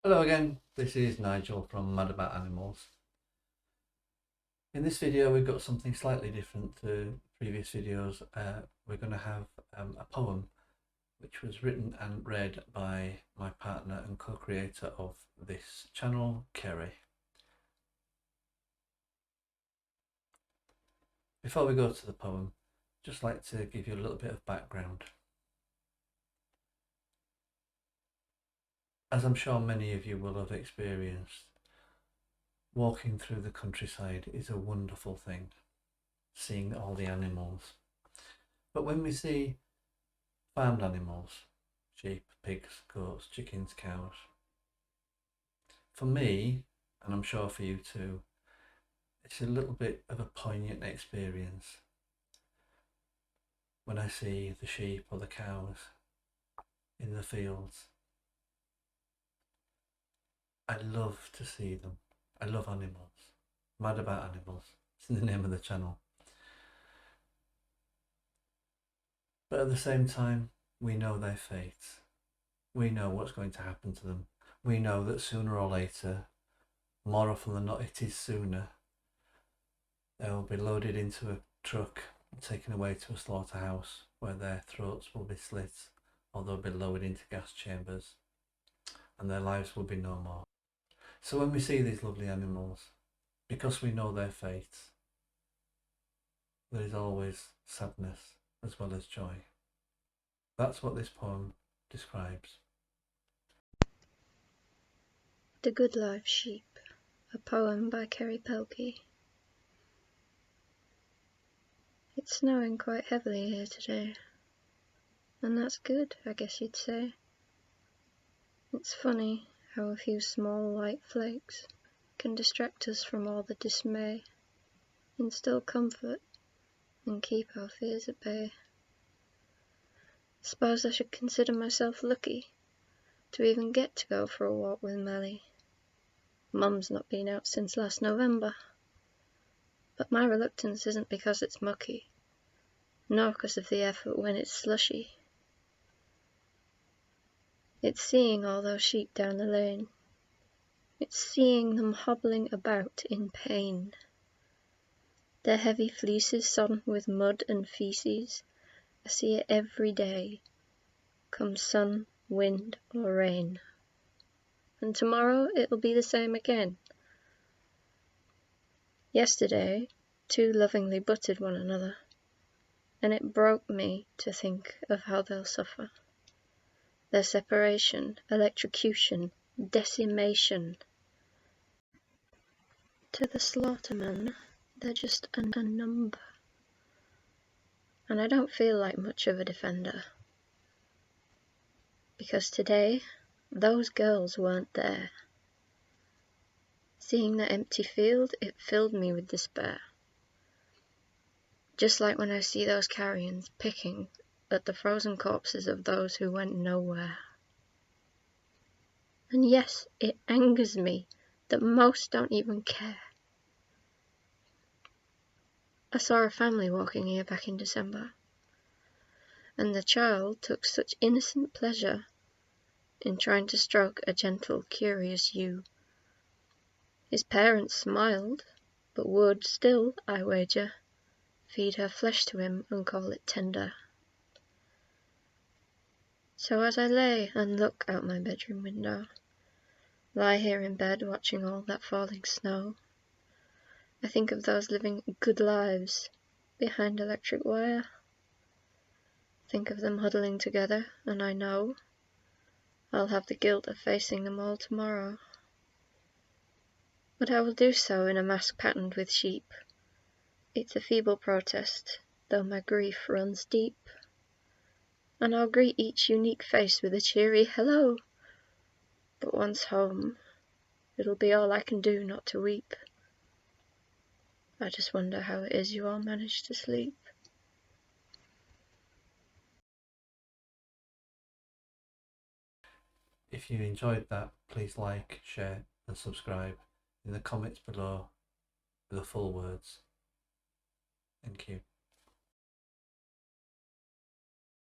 Hello again, this is Nigel from Mad About Animals. In this video we've got something slightly different to previous videos. We're going to have a poem which was written and read by my partner and co-creator of this channel, Kerry. Before we go to the poem, I'd just like to give you a little bit of background. As I'm sure many of you will have experienced, walking through the countryside is a wonderful thing, seeing all the animals. But when we see farmed animals, sheep, pigs, goats, chickens, cows, for me, and I'm sure for you too, it's a little bit of a poignant experience when I see the sheep or the cows in the fields. I love to see them. I love animals. Mad About Animals. It's in the name of the channel. But at the same time, we know their fates. We know what's going to happen to them. We know that sooner or later, more often than not it is sooner, they will be loaded into a truck and taken away to a slaughterhouse where their throats will be slit, or they'll be lowered into gas chambers and their lives will be no more. So when we see these lovely animals, because we know their fates, there is always sadness as well as joy. That's what this poem describes. The Good Life Sheep, a poem by Kerry Pelkey. It's snowing quite heavily here today, and that's good, I guess you'd say. It's funny how a few small light flakes can distract us from all the dismay, instill comfort, and keep our fears at bay. Suppose I should consider myself lucky to even get to go for a walk with Malley. Mum's not been out since last November, but my reluctance isn't because it's mucky, nor because of the effort when it's slushy. It's seeing all those sheep down the lane. It's seeing them hobbling about in pain. Their heavy fleeces sodden with mud and faeces. I see it every day, come sun, wind or rain. And tomorrow it'll be the same again. Yesterday, two lovingly butted one another, and it broke me to think of how they'll suffer. Their separation, electrocution, decimation. To the slaughtermen, they're just a number. And I don't feel like much of a defender. Because today, those girls weren't there. Seeing the empty field, it filled me with despair. Just like when I see those carrions picking at the frozen corpses of those who went nowhere. And yes, it angers me that most don't even care. I saw a family walking here back in December, and the child took such innocent pleasure in trying to stroke a gentle, curious ewe. His parents smiled, but would still, I wager, feed her flesh to him and call it tender. So as I lay and look out my bedroom window, lie here in bed watching all that falling snow, I think of those living good lives behind electric wire. Think of them huddling together, and I know I'll have the guilt of facing them all tomorrow. But I will do so in a mask patterned with sheep. It's a feeble protest, though my grief runs deep. And I'll greet each unique face with a cheery hello. But once home, it'll be all I can do not to weep. I just wonder how it is you all manage to sleep. If you enjoyed that, please like, share and subscribe in the comments below with the full words. Thank you.